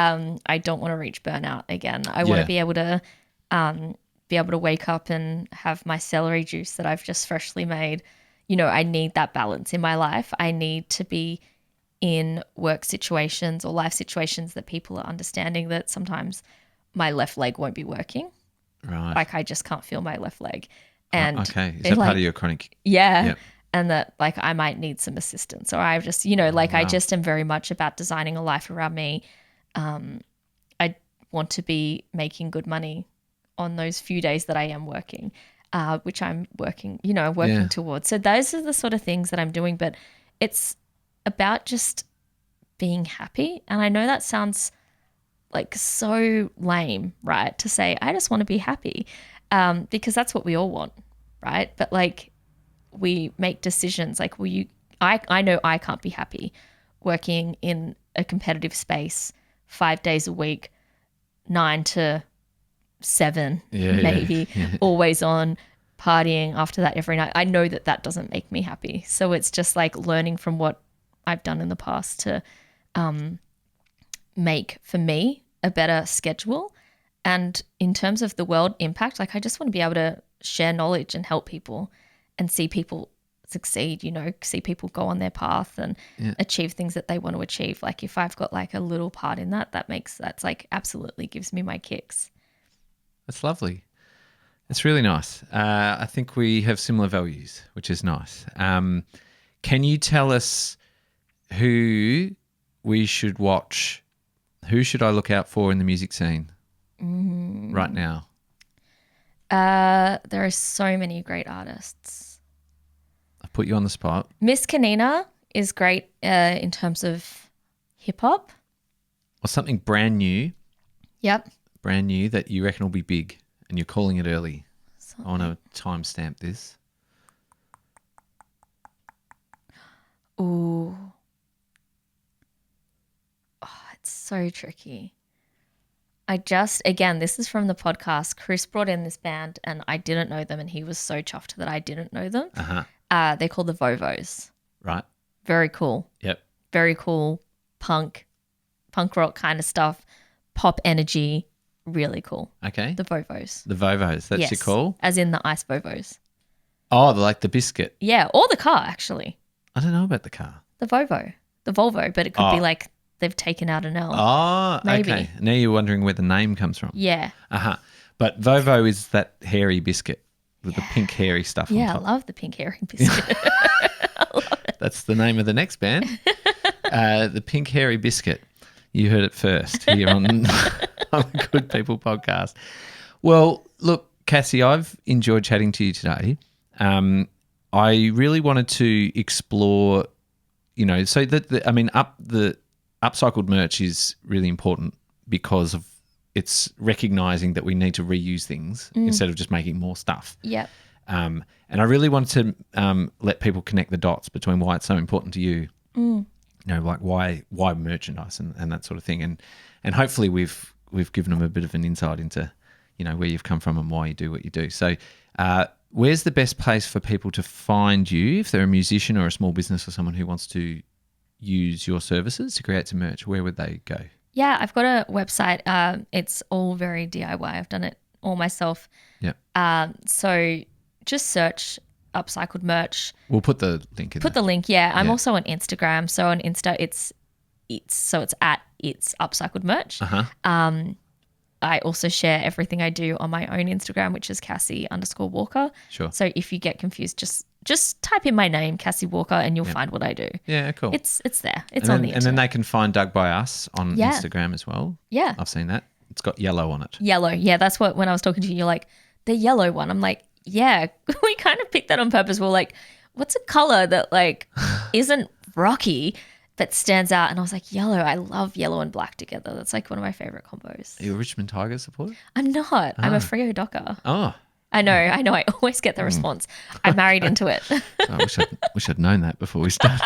I don't want to reach burnout again. I want to be able to wake up and have my celery juice that I've just freshly made. You know, I need that balance in my life. I need to be in work situations or life situations that people are understanding that sometimes my left leg won't be working. Right. Like, I just can't feel my left leg. And okay. Is that part of your chronic? Yeah. Yep. And that, like, I might need some assistance, or I just, you know, like, I just am very much about designing a life around me. I want to be making good money on those few days that I am working, which I'm working towards. So those are the sort of things that I'm doing, but it's about just being happy. And I know that sounds like so lame, right? To say, I just want to be happy, because that's what we all want, right? But, like, we make decisions like, I know I can't be happy working in a competitive space 5 days a week, 9 to 7, maybe, always on, partying after that every night. I know that doesn't make me happy. So it's just like learning from what I've done in the past to make, for me, a better schedule. And in terms of the world impact, like, I just want to be able to share knowledge and help people and see people succeed, you know, see people go on their path and achieve things that they want to achieve. Like, if I've got, like, a little part in that's like absolutely gives me my kicks. That's lovely. It's really nice. I think we have similar values, which is nice. Can you tell us who we should watch? Who should I look out for in the music scene right now? There are so many great artists. I put you on the spot. Miss Kanina is great in terms of hip hop. Or something brand new. Yep. Brand new that you reckon will be big and you're calling it early. I want to timestamp this. Ooh. Oh, it's so tricky. Again, this is from the podcast. Chris brought in this band and I didn't know them, and he was so chuffed that I didn't know them. They're called the Vovos. Right. Very cool. Yep. Very cool punk rock kind of stuff, pop energy, really cool. Okay. The Vovos. The Vovos, that's your call? As in the ice Vovos. Oh, like the biscuit. Yeah, or the car, actually. I don't know about the car. The Volvo, but it could be like they've taken out an L. Oh, maybe. Okay. Now you're wondering where the name comes from. Yeah. But Vovo is that hairy biscuit with the pink hairy stuff on top. Yeah, I love the pink hairy biscuit. I love it. That's the name of the next band. The Pink Hairy Biscuit. You heard it first here on the Good People podcast. Well, look, Cassie, I've enjoyed chatting to you today. I really wanted to explore, you know, so the upcycled merch is really important because of it's recognizing that we need to reuse things instead of just making more stuff. Yep. And I really wanted to let people connect the dots between why it's so important to you. You know, like why merchandise and that sort of thing. And hopefully we've given them a bit of an insight into, you know, where you've come from and why you do what you do. So where's the best place for people to find you if they're a musician or a small business or someone who wants to use your services to create some merch? Where would they go? Yeah, I've got a website. It's all very DIY. I've done it all myself. Yeah. So just search upcycled merch. We'll put the link in. Put the link. Yeah, I'm also on Instagram. So on Insta, it's at it's upcycled merch. I also share everything I do on my own Instagram, which is Cassie_Walker. Sure. So if you get confused, just type in my name, Cassie Walker, and you'll find what I do. Yeah, cool. It's there. It's on the internet. And then they can find Doug by Us on Instagram as well. Yeah. I've seen that. It's got yellow on it. Yellow. Yeah, that's what, when I was talking to you, you're like, the yellow one. I'm like, yeah, we kind of picked that on purpose. We're like, what's a color that like isn't rocky that stands out? And I was like, yellow. I love yellow and black together. That's like one of my favorite combos. Are you a Richmond Tigers supporter? I'm not. I'm a Freo Docker. Oh. I know. I always get the response. I married into it. I wish I'd known that before we started.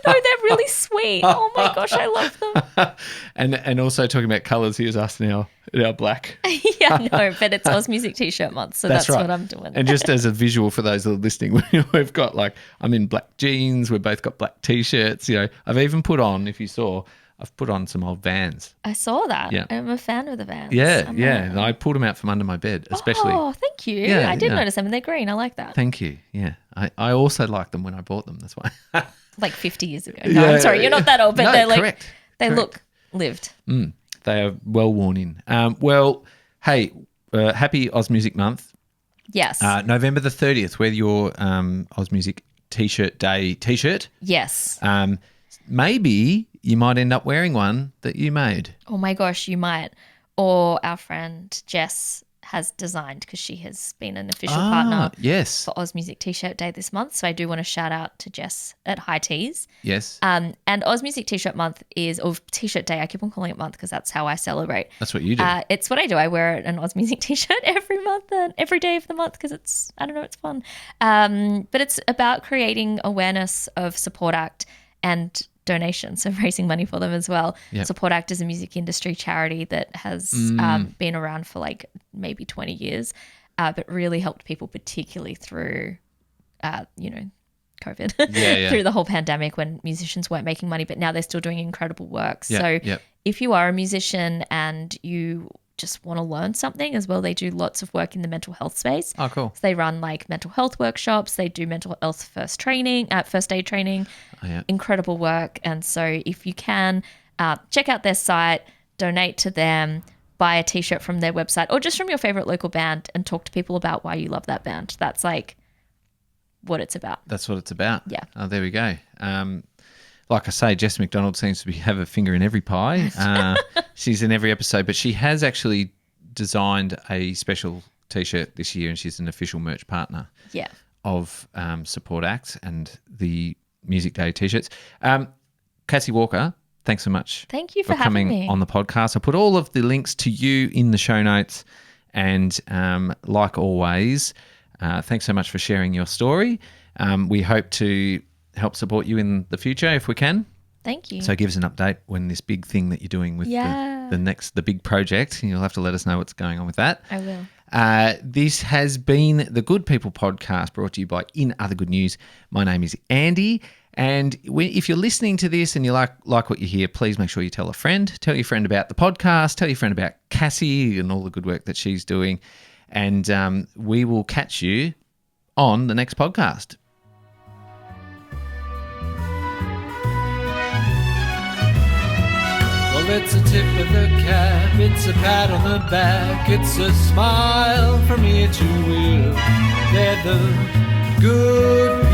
No, they're really sweet. Oh my gosh, I love them. And also talking about colours, here's us now in our black. Yeah, no, but it's Oz Music T-shirt month, so that's right. what I'm doing. And just as a visual for those that are listening, we've got I'm in black jeans. We've both got black T-shirts. I've even put on, if you saw, I've put on some old Vans. I saw that. Yeah. I'm a fan of the Vans. Yeah. And I pulled them out from under my bed, especially. Oh, thank you. Yeah, I did notice them, and they're green. I like that. Thank you. Yeah. I also liked them when I bought them. That's why. Like 50 years ago. No, I'm sorry. You're not that old, but no, they're like, correct. Look lived. They are well worn in. Well, hey, happy Oz Music Month. Yes. November the 30th, wear your Oz Music T-shirt day T-shirt. Yes. Maybe you might end up wearing one that you made. Oh my gosh, you might. Or our friend Jess has designed, because she has been an official partner for Oz Music T-shirt Day this month. So I do want to shout out to Jess at High Teas. Yes. And Oz Music T-shirt month or T-shirt Day. I keep on calling it month because that's how I celebrate. That's what you do. It's what I do. I wear an Oz Music T-shirt every month and every day of the month because it's fun. But it's about creating awareness of Support Act and donations, so raising money for them as well. Yep. Support Act is a music industry charity that has been around for like maybe 20 years, but really helped people, particularly through, COVID, through the whole pandemic when musicians weren't making money, but now they're still doing incredible work. If you are a musician and you just want to learn something as well, they do lots of work in the mental health space. Oh, cool. So they run like mental health workshops. They do mental health first aid training. Oh, yeah. Incredible work. And so if you can, check out their site, donate to them, buy a T-shirt from their website or just from your favorite local band and talk to people about why you love that band. That's like what it's about. That's what it's about. Yeah. Oh, there we go. Like I say, Jess McDonald seems to have a finger in every pie. She's in every episode, but she has actually designed a special T-shirt this year, and she's an official merch partner of Support Act and the Music Day T-shirts. Cassie Walker, thanks so much. Thank you for coming having me on the podcast. I put all of the links to you in the show notes, and like always, thanks so much for sharing your story. We hope to help support you in the future if we can. Thank you. So give us an update when this big thing that you're doing with the big project, you'll have to let us know what's going on with that. I will. This has been the Good People podcast, brought to you by In Other Good News. My name is Andy, and if you're listening to this and you like what you hear, please make sure you tell a friend. Tell your friend about the podcast. Tell your friend about Cassie and all the good work that she's doing. And we will catch you on the next podcast. Well, it's a tip of the cap, it's a pat on the back, it's a smile from ear to ear. They're the good